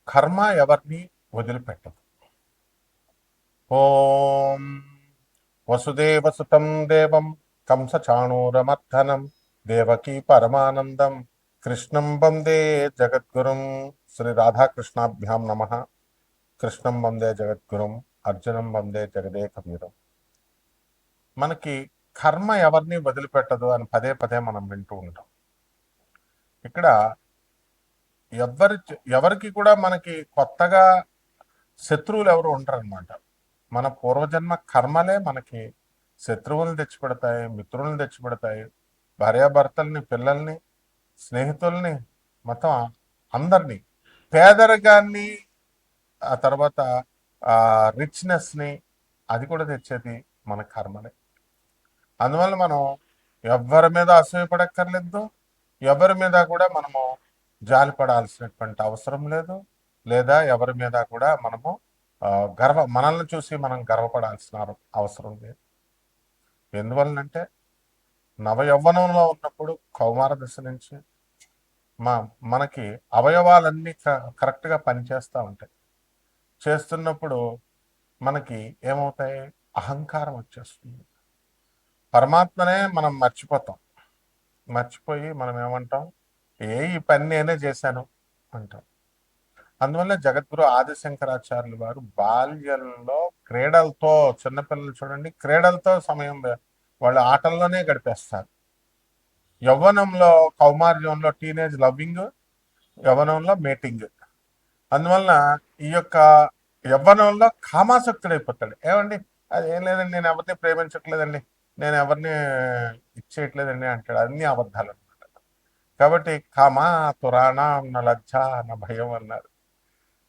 కర్మ ఎవరిని వదిలిపెట్టదు. ఓం వసుదేవసుతం దేవం కంసచాణూరమర్ధనం దేవకీ పరమానందం కృష్ణం వందే జగద్గురుం. శ్రీ రాధాకృష్ణాభ్యాం నమ. కృష్ణం వందే జగద్గురుం, అర్జునం వందే జగదేక వీరం. మనకి కర్మ ఎవరిని వదిలిపెట్టదు అని పదే పదే మనం వింటూ ఉంటాం. ఇక్కడ ఎవరికి కూడా మనకి కొత్తగా శత్రువులు ఎవరు ఉంటారనమాట. మన పూర్వజన్మ కర్మలే మనకి శత్రువులను తెచ్చిపెడతాయి, మిత్రులను తెచ్చిపెడతాయి, భార్యాభర్తల్ని, పిల్లల్ని, స్నేహితుల్ని, మొత్తం అందరినీ, పేదరికాన్ని, ఆ తర్వాత రిచ్నెస్ని, అది కూడా తెచ్చేది మన కర్మలే. అందువల్ల మనం ఎవరి మీద అసూయపడక్కర్లేదు, ఎవరి మీద కూడా మనము జాలిపడాల్సినటువంటి అవసరం లేదు, లేదా ఎవరి మీద కూడా మనము మనల్ని చూసి మనం గర్వపడాల్సిన అవసరం లేదు. ఎందువలనంటే నవయవ్వనంలో ఉన్నప్పుడు కౌమార దశ నుంచి మనకి అవయవాలన్నీ కరెక్ట్గా పనిచేస్తూ ఉంటాయి. చేస్తున్నప్పుడు మనకి ఏమవుతాయి, అహంకారం వచ్చేస్తుంది. పరమాత్మనే మనం మర్చిపోయి మనం ఏమంటాం, ఈ పని నేనే చేశాను అంటాం. అందువల్ల జగద్గురు ఆదిశంకరాచార్యులు వారు బాల్యంలో క్రీడలతో, చిన్నపిల్లలు చూడండి, క్రీడలతో సమయం వాళ్ళు ఆటల్లోనే గడిపేస్తారు. యవ్వనంలో, కౌమార్యంలో టీనేజ్ లవ్వింగ్, యవ్వనంలో మేటింగ్. అందువలన ఈ యొక్క యవ్వనంలో కామాసక్తుడైపోతాడు. ఏమండి, అది ఏం లేదండి, నేను ఎవరిని ప్రేమించట్లేదండి, నేను ఎవరిని ఇచ్చేయట్లేదండి అంటాడు. అన్ని అబద్ధాలు అనమాట. కాబట్టి కామా తురాణ నా లజ్జ నా భయం అన్నారు.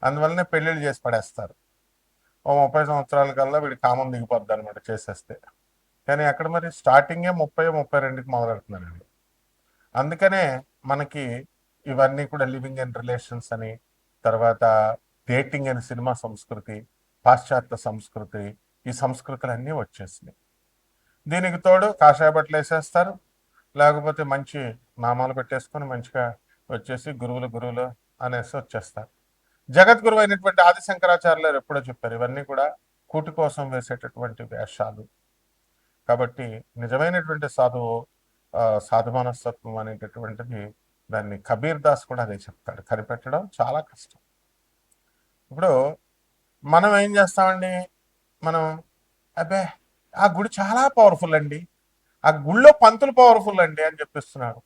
అందువల్లనే పెళ్లిళ్ళు చేసి పడేస్తారు. ఓ 30 సంవత్సరాల కల్లా వీడి కామం దిగిపోద్ది అనమాట చేసేస్తే. కానీ అక్కడ మరి స్టార్టింగే 30-32కి మొదలెడుతున్నారండి. అందుకనే మనకి ఇవన్నీ కూడా లివింగ్ ఇన్ రిలేషన్స్ అని, తర్వాత డేటింగ్ అని, సినిమా సంస్కృతి, పాశ్చాత్య సంస్కృతి, ఈ సంస్కృతులన్నీ వచ్చేసినాయి. దీనికి తోడు కాషాయ బట్టలు వేసేస్తారు, లేకపోతే మంచి నామాలు పెట్టేసుకొని మంచిగా వచ్చేసి గురువులు అనేసి వచ్చేస్తారు. జగద్గురు అయినటువంటి ఆదిశంకరాచార్యులు ఎప్పుడో చెప్పారు, ఇవన్నీ కూడా కూటి కోసం వేసేటటువంటి వేషాలు. కాబట్టి నిజమైనటువంటి సాధు మనస్తత్వం అనేటటువంటిది, దాన్ని కబీర్ దాస్ కూడా అదే చెప్తాడు, కనిపెట్టడం చాలా కష్టం. ఇప్పుడు మనం ఏం చేస్తామండి, మనం అబ్బే ఆ గుడి చాలా పవర్ఫుల్ అండి, ఆ గుళ్ళో పంతులు పవర్ఫుల్ అండి అని చెప్పిస్తున్నారు.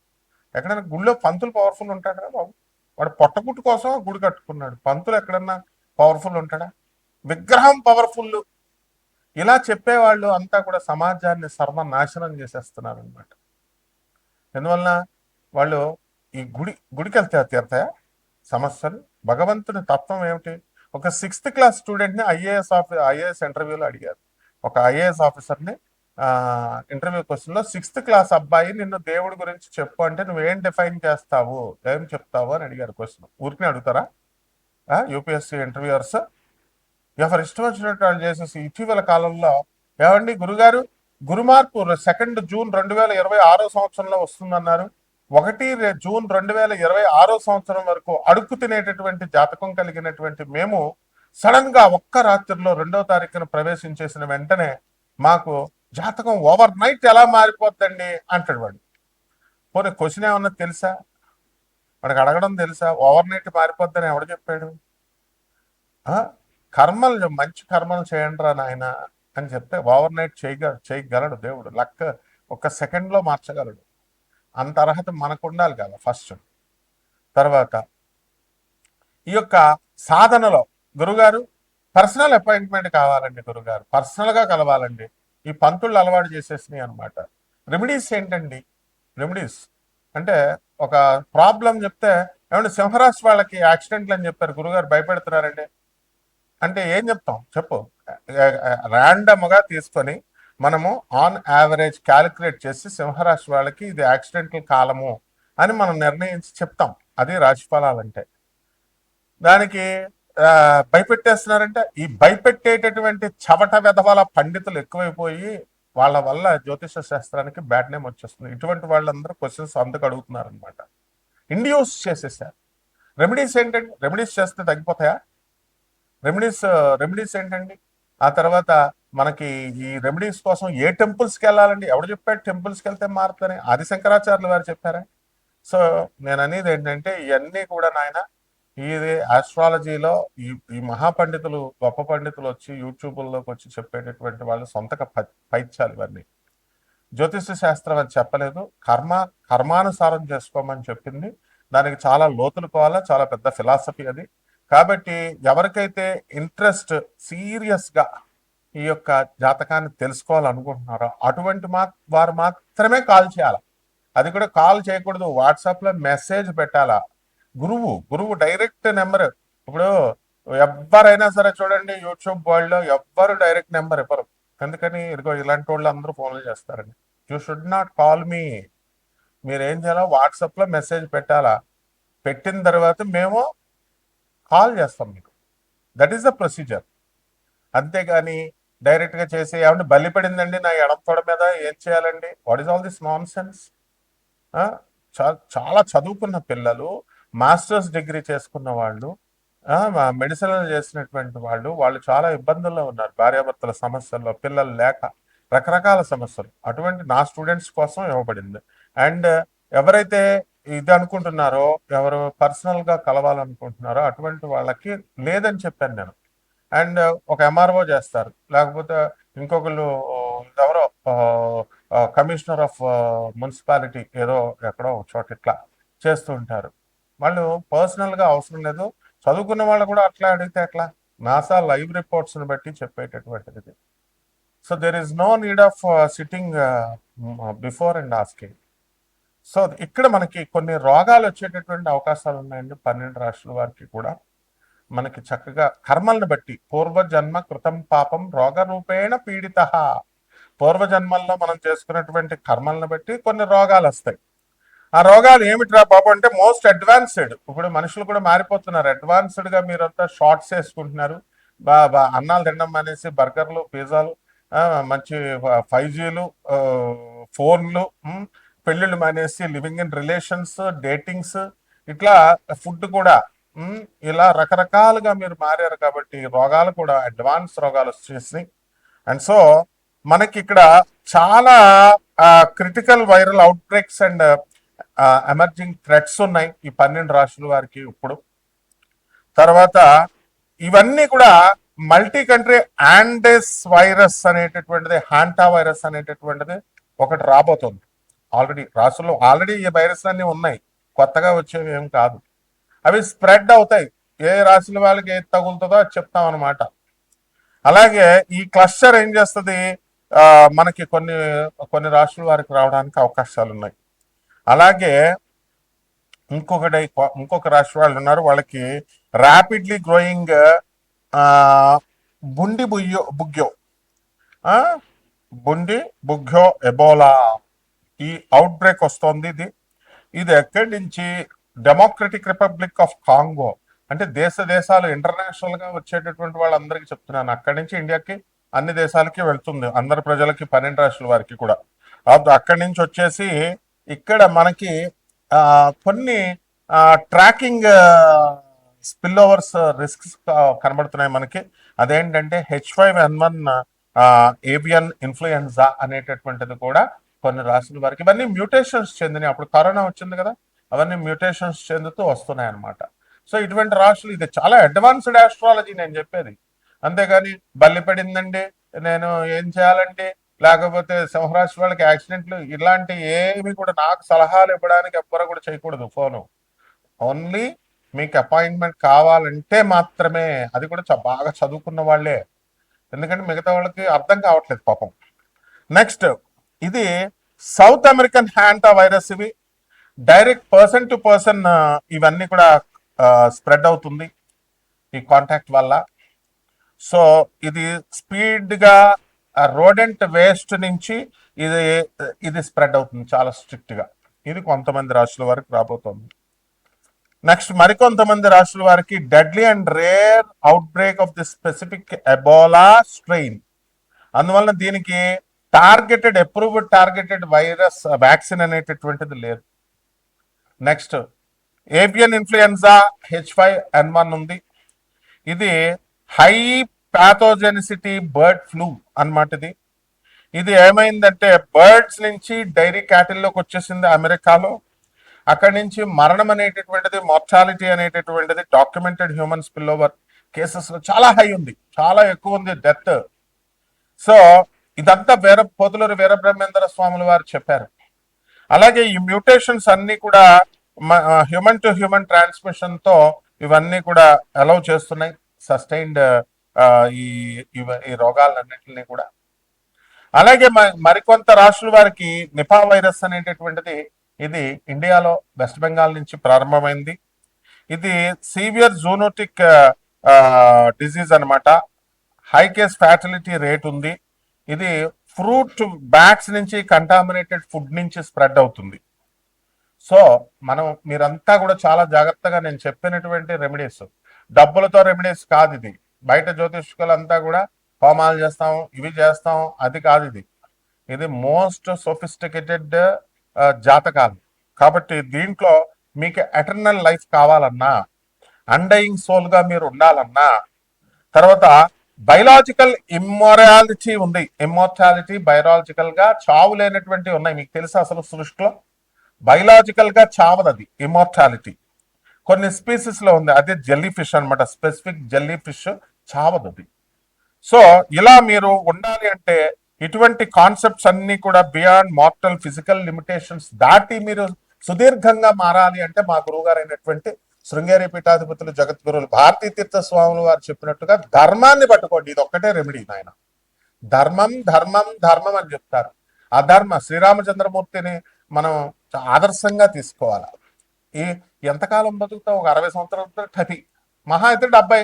ఎక్కడైనా గుళ్ళో పంతులు పవర్ఫుల్ ఉంటాడా బాబు? వాడు పొట్టకుట్టు కోసం గుడి కట్టుకున్నాడు. పంతులు ఎక్కడన్నా పవర్ఫుల్ ఉంటాడా? విగ్రహం పవర్ఫుల్. ఇలా చెప్పేవాళ్ళు అంతా కూడా సమాజాన్ని సర్వనాశనం చేసేస్తున్నారు అనమాట. ఎందువలన వాళ్ళు ఈ గుడికి వెళ్తే తీరుతాయా సమస్యలు? భగవంతుని తత్వం ఏమిటి? ఒక 6th క్లాస్ స్టూడెంట్ని ఐఏఎస్ ఇంటర్వ్యూలో అడిగారు. ఒక ఐఏఎస్ ఆఫీసర్ని ఇంటర్వ్యూ క్వశ్చన్లో 6th క్లాస్ అబ్బాయి నిన్ను దేవుడి గురించి చెప్పు అంటే నువ్వేం డిఫైన్ చేస్తావు, ఏం చెప్తావు అని అడిగారు. క్వశ్చన్ ఊరికి అడుగుతారా యూపీఎస్సీ ఇంటర్వ్యూయర్స్? ఎవరు ఇష్టం వచ్చినట్టు వాళ్ళు చేసేసి ఇటీవల కాలంలో, ఏమండి గురుగారు, గురుమార్పు 2 జూన్ 2026 సంవత్సరంలో వస్తుందన్నారు. 1 జూన్ 2026 సంవత్సరం వరకు అడుక్కు తినేటటువంటి జాతకం కలిగినటువంటి మేము సడన్ గా ఒక్క రాత్రిలో 2వ తారీఖున ప్రవేశించేసిన వెంటనే మాకు జాతకం ఓవర్ నైట్ ఎలా మారిపోద్దండి అంటాడు వాడు. పోనీ క్వశ్చన్ ఏమన్నా తెలుసా? వాడికి అడగడం తెలుసా? ఓవర్ నైట్ మారిపోద్దని ఎవడు చెప్పాడు? కర్మలు, మంచి కర్మలు చేయండి రా నాయన అని చెప్తే ఓవర్ నైట్ చేయగలడు దేవుడు. లక్క ఒక సెకండ్లో మార్చగలడు. అంత అర్హత మనకు ఉండాలి కదా ఫస్ట్. తర్వాత ఈ యొక్క సాధనలో గురుగారు పర్సనల్ అపాయింట్మెంట్ కావాలండి, గురుగారు పర్సనల్గా కలవాలండి, ఈ పంతుళ్ళు అలవాటు చేసేసినాయి అనమాట. రెమెడీస్ ఏంటండి? రెమెడీస్ అంటే ఒక ప్రాబ్లం చెప్తే, ఏమంటే సింహరాశి వాళ్ళకి యాక్సిడెంట్లు అని చెప్పారు గురుగారు, భయపెడుతున్నారండి అంటే ఏం చెప్తాం చెప్పు? ర్యాండమ్గా తీసుకొని మనము ఆన్ యావరేజ్ క్యాలిక్యులేట్ చేసి సింహరాశి వాళ్ళకి ఇది యాక్సిడెంటల్ కాలము అని మనం నిర్ణయించి చెప్తాం. అది రాశిఫలాలు అంటే. దానికి భయపెట్టేస్తున్నారంటే, ఈ భయపెట్టేటటువంటి చవట వెధవల పండితులు ఎక్కువైపోయి వాళ్ళ వల్ల జ్యోతిష శాస్త్రానికి బ్యాడ్ నేమ్ వచ్చేస్తుంది. ఇటువంటి వాళ్ళందరూ క్వశ్చన్స్ అందుకు అడుగుతున్నారు అనమాట. ఇండ్యూస్ చేసేసారు. రెమెడీస్ ఏంటండి? రెమెడీస్ చేస్తే తగ్గిపోతాయా? రెమెడీస్ రెమెడీస్ ఏంటండి? ఆ తర్వాత మనకి ఈ రెమెడీస్ కోసం ఏ టెంపుల్స్కి వెళ్ళాలండి? ఎవడు చెప్పాడు టెంపుల్స్కి వెళ్తే మారుతారని? ఆది శంకరాచార్యులు వారు చెప్పారా? సో నేను అనేది ఏంటంటే ఇవన్నీ కూడా నాయన, ఇది ఆస్ట్రాలజీలో ఈ ఈ మహాపండితులు, గొప్ప పండితులు వచ్చి యూట్యూబ్లోకి వచ్చి చెప్పేటటువంటి వాళ్ళు సొంతగా పైచ్యాలు ఇవన్నీ. జ్యోతిష శాస్త్రం అని చెప్పలేదు, కర్మానుసారం చేసుకోమని చెప్పింది. దానికి చాలా లోతులు కావాలా, చాలా పెద్ద ఫిలాసఫీ అది. కాబట్టి ఎవరికైతే ఇంట్రెస్ట్ సీరియస్గా ఈ యొక్క జాతకాన్ని తెలుసుకోవాలనుకుంటున్నారో అటువంటి వారు మాత్రమే కాల్ చేయాలి. అది కూడా కాల్ చేయకూడదు, వాట్సాప్లో మెసేజ్ పెట్టాలా. గురువు డైరెక్ట్ నెంబర్. ఇప్పుడు ఎవరైనా సరే చూడండి, యూట్యూబ్ వరల్డ్ లో ఎవ్వరు డైరెక్ట్ నెంబర్ ఇవ్వరు. ఎందుకని? ఇదిగో ఇలాంటి వాళ్ళు అందరూ ఫోన్లు చేస్తారండి. You should not call me. మీరు ఏం చేయాలో వాట్సాప్లో మెసేజ్ పెట్టాలా. పెట్టిన తర్వాత మేము కాల్ చేస్తాం మీకు. That is the procedure. అంతేగాని డైరెక్ట్గా చేసి ఏమంటే బలి పడిందండి నా ఎడమ తొడ మీద, ఏం చేయాలండి? What is all this non sense? చాలా చదువుకున్న పిల్లలు, మాస్టర్స్ డిగ్రీ చేసుకున్న వాళ్ళు, మెడిసిన్ చేసినటువంటి వాళ్ళు చాలా ఇబ్బందుల్లో ఉన్నారు. భార్యాభర్తల సమస్యల్లో, పిల్లలు లేక, రకరకాల సమస్యలు. అటువంటి నా స్టూడెంట్స్ కోసం ఇవ్వబడింది. అండ్ ఎవరైతే ఇది అనుకుంటున్నారో, ఎవరు పర్సనల్గా కలవాలనుకుంటున్నారో అటువంటి వాళ్ళకి లేదని చెప్పాను నేను. అండ్ ఒక ఎంఆర్ఓ చేస్తారు, లేకపోతే ఇంకొకళ్ళు ఎవరో కమిషనర్ ఆఫ్ మున్సిపాలిటీ ఏదో ఎక్కడో చోట ఇట్లా చేస్తూ ఉంటారు. వాళ్ళు పర్సనల్గా అవసరం లేదు. చదువుకున్న వాళ్ళు కూడా అట్లా అడిగితే ఎట్లా? నాసా లైవ్ రిపోర్ట్స్ని బట్టి చెప్పేటటువంటిది. So there is no need of sitting before and asking. So ఇక్కడ మనకి కొన్ని రోగాలు వచ్చేటటువంటి అవకాశాలు ఉన్నాయండి 12 రాశుల వారికి కూడా. మనకి చక్కగా కర్మల్ని బట్టి, పూర్వజన్మ కృతం పాపం రోగ రూపేణ పీడిత. పూర్వజన్మల్లో మనం చేసుకున్నటువంటి కర్మల్ని బట్టి కొన్ని రోగాలు వస్తాయి. ఆ రోగాలు ఏమిటిరా బాబు అంటే మోస్ట్ అడ్వాన్స్డ్. ఇప్పుడు మనుషులు కూడా మారిపోతున్నారు. అడ్వాన్స్డ్గా మీరంతా షార్ట్స్ వేసుకుంటున్నారు, అన్నాలు తినడం అనేసి బర్గర్లు, పిజ్జాలు, మంచి 5Gలు, ఫోన్లు, పెళ్ళిళ్ళు మానేసి లివింగ్ ఇన్ రిలేషన్స్, డేటింగ్స్, ఇట్లా ఫుడ్ కూడా ఇలా రకరకాలుగా మీరు మారారు. కాబట్టి రోగాలు కూడా అడ్వాన్స్ రోగాలు వచ్చేసి. అండ్ సో మనకి ఇక్కడ చాలా critical viral outbreaks and emerging threats ఉన్నాయి ఈ 12 రాశుల వారికి ఇప్పుడు. తర్వాత ఇవన్నీ కూడా మల్టీ కంట్రీ యాండెస్ వైరస్ అనేటటువంటిది, హాంటా వైరస్ అనేటటువంటిది ఒకటి రాబోతుంది. రాశుల్లో ఆల్రెడీ ఈ వైరస్ అన్ని ఉన్నాయి, కొత్తగా వచ్చేవి ఏం కాదు. అవి స్ప్రెడ్ అవుతాయి. ఏ రాశుల వాళ్ళకి ఏది తగులుతుందో అది చెప్తాం అనమాట. అలాగే ఈ క్లస్టర్ ఏం చేస్తుంది, మనకి కొన్ని కొన్ని రాశుల వారికి రావడానికి అవకాశాలు ఉన్నాయి. అలాగే ఇంకొక రాశి వాళ్ళు ఉన్నారు, వాళ్ళకి rapidly growing Bundibugyo Bundibugyo Ebola ఈ అవుట్ బ్రేక్ వస్తుంది. ఇది ఎక్కడి నుంచి? Democratic Republic of Congo. అంటే దేశాలు ఇంటర్నేషనల్ గా వచ్చేటటువంటి వాళ్ళందరికీ చెప్తున్నాను, అక్కడి నుంచి ఇండియాకి అన్ని దేశాలకి వెళ్తుంది, అందరి ప్రజలకి, 12 రాశుల వారికి కూడా. అక్కడి నుంచి వచ్చేసి ఇక్కడ మనకి కొన్ని ట్రాకింగ్ స్పిల్ ఓవర్స్ రిస్క్స్ కనబడుతున్నాయి మనకి. అదేంటంటే H5N1 ఏవియన్ ఇన్ఫ్లుయెన్జా అనేటటువంటిది కూడా కొన్ని రాశుల వారికి. ఇవన్నీ మ్యూటేషన్స్ చెందినాయి. అప్పుడు కరోనా వచ్చింది కదా, అవన్నీ మ్యూటేషన్స్ చెందుతూ వస్తున్నాయి అనమాట. సో ఇటువంటి రాశులు, ఇది చాలా అడ్వాన్స్డ్ ఆస్ట్రాలజీ నేను చెప్పేది. అంతేగాని బల్లి పడిందండి నేను ఏం చేయాలండి, లేకపోతే సింహరాశి వాళ్ళకి యాక్సిడెంట్లు, ఇలాంటి ఏమి కూడా నాకు సలహాలు ఇవ్వడానికి ఎవ్వరు కూడా చేయకూడదు ఫోను. ఓన్లీ మీకు అపాయింట్మెంట్ కావాలంటే మాత్రమే, అది కూడా బాగా చదువుకున్న వాళ్ళే. ఎందుకంటే మిగతా వాళ్ళకి అర్థం కావట్లేదు పాపం. నెక్స్ట్, ఇది సౌత్ అమెరికన్ హ్యాంటా వైరస్. ఇవి డైరెక్ట్ పర్సన్ టు పర్సన్ ఇవన్నీ కూడా స్ప్రెడ్ అవుతుంది ఈ కాంటాక్ట్ వల్ల. సో ఇది స్పీడ్గా రోడెంట్ వేస్ట్ నుంచి ఇది స్ప్రెడ్ అవుతుంది చాలా స్ట్రిక్ట్గా. ఇది కొంతమంది రాశుల వారికి రాబోతోంది. నెక్స్ట్, మరికొంతమంది రాశుల వారికి deadly and rare out break of the specific Ebola strain. అందువలన దీనికి అప్రూవ్డ్ టార్గెటెడ్ వైరస్ వ్యాక్సిన్ అనేటటువంటిది లేదు. నెక్స్ట్, ఏవియన్ ఇన్ఫ్లుయెన్జా H5N1 ఉంది. ఇది హై ప్యాథోజెనిసిటీ బర్డ్ ఫ్లూ అన్నమాట. ఇది ఏమైందంటే బర్డ్స్ నుంచి డైరీ క్యాటిల్లోకి వచ్చేసింది అమెరికాలో. అక్కడి నుంచి మరణం అనేటటువంటిది, మార్టాలిటీ అనేటటువంటిది documented human spill over cases లో చాలా హై ఉంది, చాలా ఎక్కువ ఉంది డెత్. సో ఇదంతా పోతులూరి వీరబ్రహ్మేంద్ర స్వాముల వారు చెప్పారు. అలాగే ఈ మ్యూటేషన్స్ అన్ని కూడా హ్యూమన్ టు హ్యూమన్ ట్రాన్స్మిషన్ తో ఇవన్నీ కూడా అలౌ చేస్తున్నాయి సస్టైన్డ్ ఈ ఈ రోగాలన్నింటినీ కూడా. అలాగే మరికొంత రాష్ట్రాల వారికి నిపా వైరస్ అనేటటువంటిది ఇది ఇండియాలో వెస్ట్ బెంగాల్ నుంచి ప్రారంభమైంది. ఇది సీవియర్ జూనోటిక్ డిజీజ్ అనమాట. హై కేస్ ఫ్యాటిలిటీ రేట్ ఉంది. ఇది ఫ్రూట్ బ్యాట్స్ నుంచి కంటామినేటెడ్ ఫుడ్ నుంచి స్ప్రెడ్ అవుతుంది. సో మీరంతా కూడా చాలా జాగ్రత్తగా నేను చెప్పినటువంటి రెమెడీస్, డబ్బులతో రెమెడీస్ కాదు ఇది. బయట జ్యోతిష్కులంతా కూడా హోమాలు చేస్తాం, ఇవి చేస్తాం, అది కాదు ఇది. ఇది మోస్ట్ సోఫిస్టికేటెడ్ జాతకాలు. కాబట్టి దీంట్లో మీకు ఎటర్నల్ లైఫ్ కావాలన్నా, అన్డయింగ్ సోల్ గా మీరు ఉండాలన్నా, తర్వాత బయలాజికల్ ఇమ్మొరాలిటీ ఉంది. ఇమ్మోర్టాలిటీ బయలాజికల్ గా చావు లేనటువంటి ఉన్నాయి. మీకు తెలుసా అసలు సృష్టిలో బయలాజికల్ గా చావదు అది ఇమ్మోర్టాలిటీ. కొన్ని స్పీసీస్ లో ఉంది, అదే జెల్లీ ఫిష్ అనమాట. స్పెసిఫిక్ జెల్లీ ఫిష్ చావదు అది. సో ఇలా మీరు ఉండాలి అంటే ఇటువంటి కాన్సెప్ట్స్ అన్ని కూడా బియాండ్ మార్టల్ ఫిజికల్ లిమిటేషన్స్ దాటి మీరు సుదీర్ఘంగా మారాలి అంటే మా గురువు గారు అయినటువంటి శృంగేరి పీఠాధిపతులు జగద్గురువులు భారతీ తీర్థ స్వాములు వారు చెప్పినట్టుగా ధర్మాన్ని పట్టుకోండి. ఇది ఒక్కటే రెమెడీ నాయన. ధర్మం ధర్మం ధర్మం అని చెప్తారు. అధర్మ శ్రీరామచంద్రమూర్తిని మనం ఆదర్శంగా తీసుకోవాలి. ఈ ఎంతకాలం బతుకుతావు? ఒక 60 సంవత్సరాలతో టపి, మహా అయితే 70.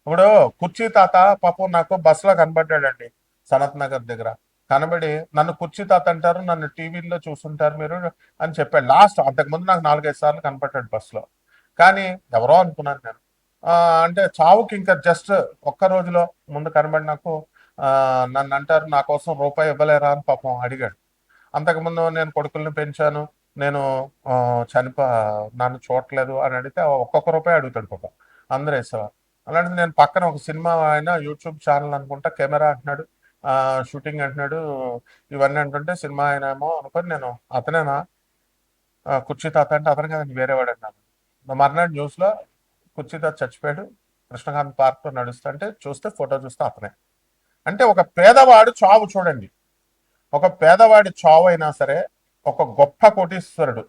ఇప్పుడు కుర్చీ తాత పాపం నాకు బస్సులో కనబడ్డాడండి సనత్ నగర్ దగ్గర. కనబడి నన్ను కుర్చీ తాత అంటారు, నన్ను టీవీలో చూస్తుంటారు మీరు అని చెప్పాడు. లాస్ట్ అంతకుముందు నాకు 4-5 సార్లు కనపడ్డాడు బస్సులో. కానీ ఎవరో అనుకున్నాను నేను. అంటే చావుకి ఇంకా జస్ట్ ఒక్క రోజులో ముందు కనబడి నాకు నన్ను అంటారు, నా కోసం రూపాయి ఇవ్వలేరా అని పాపం అడిగాడు. అంతకుముందు నేను కొడుకుల్ని పెంచాను, నేను నన్ను చూడట్లేదు అని అడిగితే ఒక్కొక్క రూపాయి అడుగుతాడు పాపం, అందరూ వేసేవారు. అలాంటిది నేను పక్కన ఒక సినిమా ఆయన యూట్యూబ్ ఛానల్ అనుకుంటా, కెమెరా అంటున్నాడు, షూటింగ్ అంటున్నాడు, ఇవన్నీ అంటుంటే సినిమా ఆయన ఏమో అనుకొని నేను అతనేనా కుర్చీ తాత అంటే అతను కదండి వేరేవాడు అన్నాను. మర్నాడు న్యూస్ లో కుర్చీ తాత చచ్చిపోయాడు కృష్ణకాంత్ పార్క్ లో నడుస్తుంటే చూస్తే ఫోటో చూస్తే అతనే. అంటే ఒక పేదవాడు చావు చూడండి, ఒక పేదవాడి చావు అయినా సరే ఒక గొప్ప కోటీశ్వరుడు,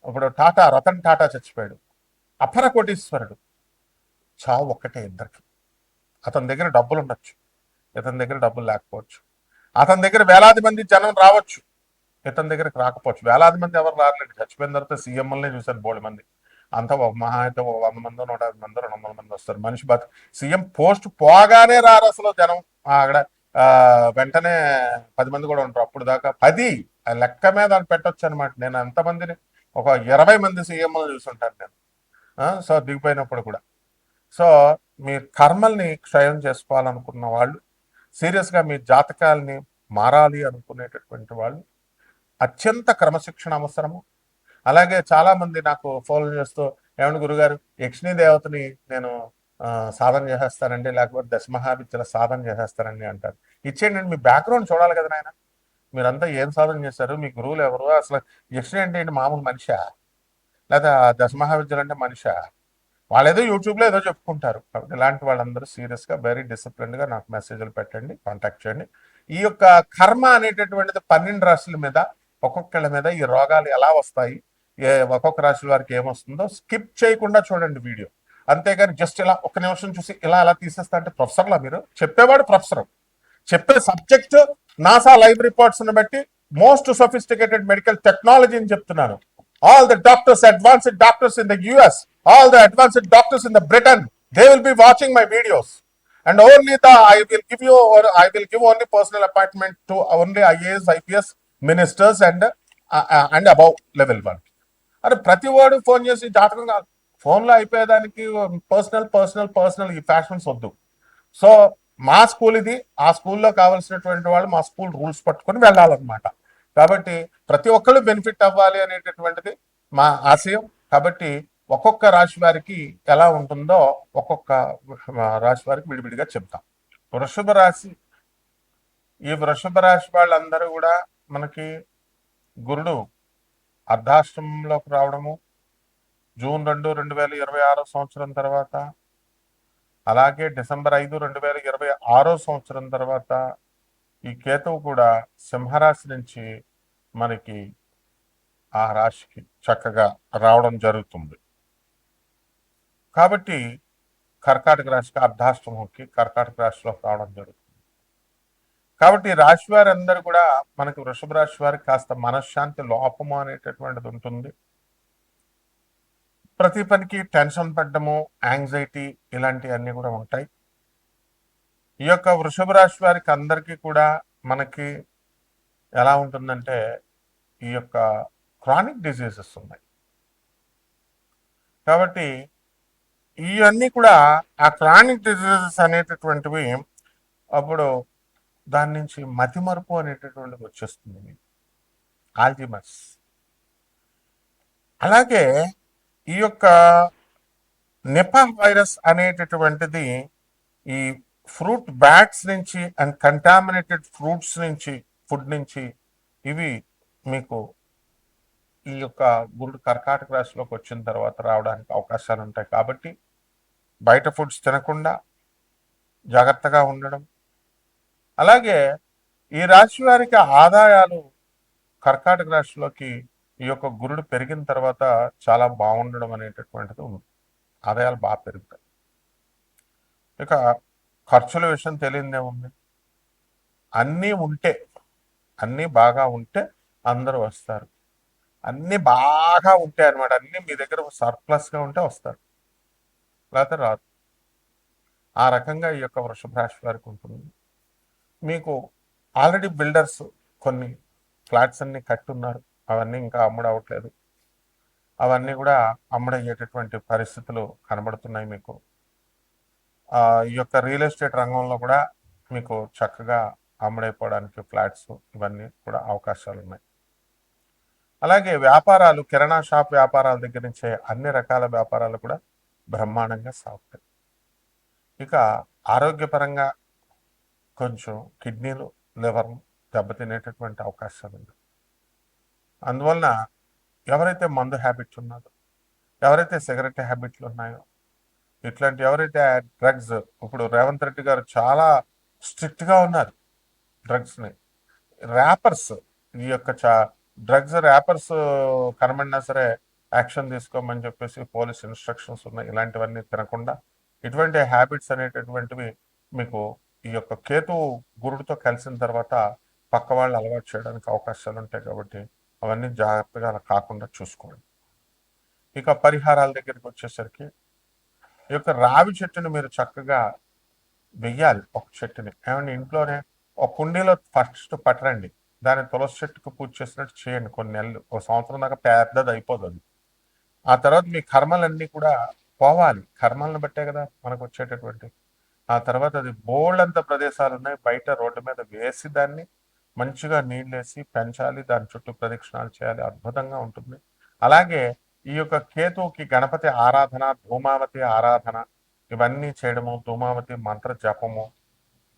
ఇప్పుడు టాటా రతన్ టాటా చచ్చిపోయాడు, అపర కోటీశ్వరుడు. చావు ఒక్కటే ఇద్దరికి. అతని దగ్గర డబ్బులు ఉండొచ్చు, ఇతని దగ్గర డబ్బులు లేకపోవచ్చు. అతని దగ్గర వేలాది మంది జనం రావచ్చు, ఇతని దగ్గరకు రాకపోవచ్చు. వేలాది మంది ఎవరు రారులేండి. చచ్చిపోయిన తర్వాత సీఎంలనే చూశాను బోల్డ్ మంది. అంతా మహా అయితే 100 మందో 150 మందో 200 మంది వస్తారు. మనిషి సీఎం పోస్ట్ పోగానే రారు అసలు జనం. అక్కడ వెంటనే 10 మంది కూడా ఉంటారు. అప్పుడు దాకా 10 లెక్క మీద అని పెట్టొచ్చు అనమాట. నేను ఎంతమందిని ఒక 20 మంది సీఎంలు చూసుంటాను నేను. సో దిగిపోయినప్పుడు కూడా. సో మీ కర్మల్ని క్షయం చేసుకోవాలనుకున్న వాళ్ళు, సీరియస్గా మీ జాతకాలని మారాలి అనుకునేటటువంటి వాళ్ళు అత్యంత క్రమశిక్షణ అవసరము. అలాగే చాలా మంది నాకు ఫోన్ చేస్తూ, ఏమన్నా గురుగారు యక్షిణీ దేవతని నేను సాధన చేసేస్తానండి, లేకపోతే దశమహావిద్యల సాధన చేసేస్తానండి అంటారు. ఇచ్చేయండి, మీ బ్యాక్గ్రౌండ్ చూడాలి కదా నాయన. మీరంతా ఏం సాధన చేశారు, మీ గురువులు ఎవరు, అసలు యక్షిణి అంటే ఏంటి, మామూలు మనిషా లేదా దశమహావిద్యలు అంటే మనిషా? వాళ్ళు ఏదో యూట్యూబ్లో ఏదో చెప్పుకుంటారు. కాబట్టి ఇలాంటి వాళ్ళందరూ సీరియస్గా వెరీ డిసిప్లిన్డ్గా నాకు మెసేజ్లు పెట్టండి, కాంటాక్ట్ చేయండి. ఈ యొక్క కర్మ అనేటటువంటిది 12 రాశుల మీద, ఒక్కొక్కళ్ళ మీద ఈ రోగాలు ఎలా వస్తాయి, ఒక్కొక్క రాశి వారికి ఏమొస్తుందో స్కిప్ చేయకుండా చూడండి వీడియో. అంతేగాని జస్ట్ ఇలా ఒక్క నిమిషం చూసి ఇలా తీసేస్తా అంటే ప్రొఫెసర్లా మీరు? చెప్పేవాడు ప్రొఫెసర్, చెప్పే సబ్జెక్ట్ నాసా లైవ్ రిపోర్ట్స్ బట్టి మోస్ట్ సొఫిస్టికేటెడ్ మెడికల్ టెక్నాలజీ అని చెప్తున్నాను. All the doctors, advanced doctors in the US, all the advanced doctors in the Britain, they will be watching my videos. And only I will give only personal appointment to only IAS, IPS ministers and above level 1. అరే ప్రతి వాడు phone చేసి జాతకం కాదు, ఫోన్లో అయిపోయేదానికి personal ఈ fashions వద్దు. So మా స్కూల్ ఇది, ఆ స్కూల్లో కావాల్సినటువంటి వాళ్ళు మా స్కూల్ రూల్స్ పట్టుకొని వెళ్ళాలన్నమాట. కాబట్టి ప్రతి ఒక్కళ్ళు బెనిఫిట్ అవ్వాలి అనేటటువంటిది మా ఆశయం. కాబట్టి ఒక్కొక్క రాశి వారికి ఎలా ఉంటుందో ఒక్కొక్క రాశి వారికి విడివిడిగా చెప్తాం. వృషభ రాశి, ఈ వృషభ రాశి వాళ్ళందరూ కూడా మనకి గురుడు అర్ధాష్టమంలోకి రావడము జూన్ 2, 2026 సంవత్సరం తర్వాత, అలాగే డిసెంబర్ 5, 2026 సంవత్సరం తర్వాత ఈ కేతువు కూడా సింహరాశి నుంచి మనకి ఆ రాశికి చక్కగా రావడం జరుగుతుంది. కాబట్టి కర్కాటక రాశికి అర్ధాష్టమంకి కర్కాటక రాశిలోకి రావడం జరుగుతుంది. కాబట్టి రాశి వారందరూ కూడా మనకి వృషభ రాశి వారికి కాస్త మనశ్శాంతి లోపము అనేటటువంటిది ఉంటుంది. ప్రతి పనికి టెన్షన్ పడ్డము, యాంగ్జైటీ ఇలాంటివన్నీ కూడా ఉంటాయి. ఈ యొక్క వృషభ రాశి వారికి అందరికీ కూడా మనకి ఎలా ఉంటుందంటే ఈ యొక్క క్రానిక్ డిసీజెస్ ఉన్నాయి. కాబట్టి ఇవన్నీ కూడా ఆ క్రానిక్ డిసీజెస్ అనేటటువంటివి అప్పుడు దాని నుంచి మతిమరుపు అనేటటువంటిది వచ్చేస్తుంది, ఆల్జిమర్స్. అలాగే ఈ యొక్క నిపా వైరస్ అనేటటువంటిది ఈ ఫ్రూట్ బ్యాట్స్ నుంచి అండ్ కంటామినేటెడ్ ఫ్రూట్స్ నుంచి, ఫుడ్ నుంచి ఇవి మీకు ఈ యొక్క గురుడు కర్కాటక రాశిలోకి వచ్చిన తర్వాత రావడానికి అవకాశాలు ఉంటాయి. కాబట్టి బయట ఫుడ్స్ తినకుండా జాగ్రత్తగా ఉండడం. అలాగే ఈ రాశి వారికి ఆదాయాలు కర్కాటక రాశిలోకి ఈ యొక్క గురుడు పెరిగిన తర్వాత చాలా బాగుండడం అనేటటువంటిది ఉంది. ఆదాయాలు బాగా పెరుగుతాయి. ఇక ఖర్చుల విషయం తెలియదే ఉంది. అన్నీ ఉంటే, అన్నీ బాగా ఉంటే అందరూ వస్తారు. అన్నీ బాగా ఉంటాయి అనమాట, అన్నీ మీ దగ్గర సర్ప్లస్గా ఉంటే వస్తారు, లేకపోతే రాదు. ఆ రకంగా ఈ యొక్క వృషభ రాశి వారికి ఉంటుంది. మీకు ఆల్రెడీ బిల్డర్స్ కొన్ని ఫ్లాట్స్ అన్ని కట్టున్నారు, అవన్నీ ఇంకా అమ్ముడవట్లేదు. అవన్నీ కూడా అమ్ముడయ్యేటటువంటి పరిస్థితులు కనబడుతున్నాయి మీకు. ఈ యొక్క రియల్ ఎస్టేట్ రంగంలో కూడా మీకు చక్కగా అమ్ముడైపోవడానికి ఫ్లాట్స్ ఇవన్నీ కూడా అవకాశాలు ఉన్నాయి. అలాగే వ్యాపారాలు, కిరాణా షాప్ వ్యాపారాల దగ్గర నుంచే అన్ని రకాల వ్యాపారాలు కూడా బ్రహ్మాండంగా సాగుతాయి. ఇక ఆరోగ్యపరంగా కొంచెం కిడ్నీలు, లివర్ దెబ్బతినేటటువంటి అవకాశాలు ఉన్నాయి. అందువలన ఎవరైతే మందు హ్యాబిట్స్ ఉన్నారో, ఎవరైతే సిగరెట్ హ్యాబిట్లు ఉన్నాయో, ఇట్లాంటి ఎవరైతే డ్రగ్స్, ఇప్పుడు రేవంత్ రెడ్డి గారు చాలా స్ట్రిక్ట్గా ఉన్నారు డ్రగ్స్ని. ర్యాపర్స్, ఈ యొక్క డ్రగ్స్ ర్యాపర్స్ కనబడినా సరే యాక్షన్ తీసుకోమని చెప్పేసి పోలీస్ ఇన్స్ట్రక్షన్స్ ఉన్నాయి. ఇలాంటివన్నీ తినకుండా ఇటువంటి హ్యాబిట్స్ అనేటటువంటివి మీకు ఈ యొక్క కేతు గురుడితో కలిసిన తర్వాత పక్క వాళ్ళు అలవాటు చేయడానికి అవకాశాలు ఉంటాయి. కాబట్టి అవన్నీ జాగ్రత్తగా అలా కాకుండా చూసుకోండి. ఇక పరిహారాల దగ్గరికి వచ్చేసరికి ఈ యొక్క రావి చెట్టుని మీరు చక్కగా వెయ్యాలి. ఒక చెట్టుని ఏమంటే ఇంట్లోనే ఒక కుండీలో ఫస్ట్ పట్టరండి, దాన్ని తులసి చెట్టుకు పూజ చేసినట్టు చేయండి. కొన్ని నెలలు, ఒక సంవత్సరం దాకా పెద్దది అయిపోతుంది. ఆ తర్వాత మీ కర్మలన్నీ కూడా పోవాలి. కర్మలను బట్టే కదా మనకు వచ్చేటటువంటి. ఆ తర్వాత అది బోల్డంత ప్రదేశాలు ఉన్నాయి, బయట రోడ్డు మీద వేసి దాన్ని మంచిగా నీళ్ళేసి పెంచాలి, దాని చుట్టూ ప్రదక్షిణాలు చేయాలి, అద్భుతంగా ఉంటుంది. అలాగే ఈ యొక్క కేతువుకి గణపతి ఆరాధన, ధూమావతి ఆరాధన ఇవన్నీ చేయడము, ధూమావతి మంత్ర జపము,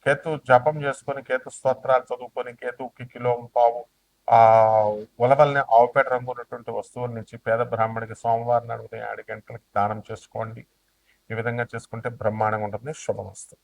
కేతు జపం చేసుకొని కేతు స్తోత్రాలు చదువుకొని కేతువుకి కిలో పావు ఆ ఉలవల్ని ఆవుపేట రంగు ఉన్నటువంటి వస్తువుల నుంచి పేద బ్రాహ్మడికి సోమవారం నాడు ఉదయం 7 గంటలకి దానం చేసుకోండి. ఈ విధంగా చేసుకుంటే బ్రహ్మాండంగా ఉంటుంది. శుభమస్తు.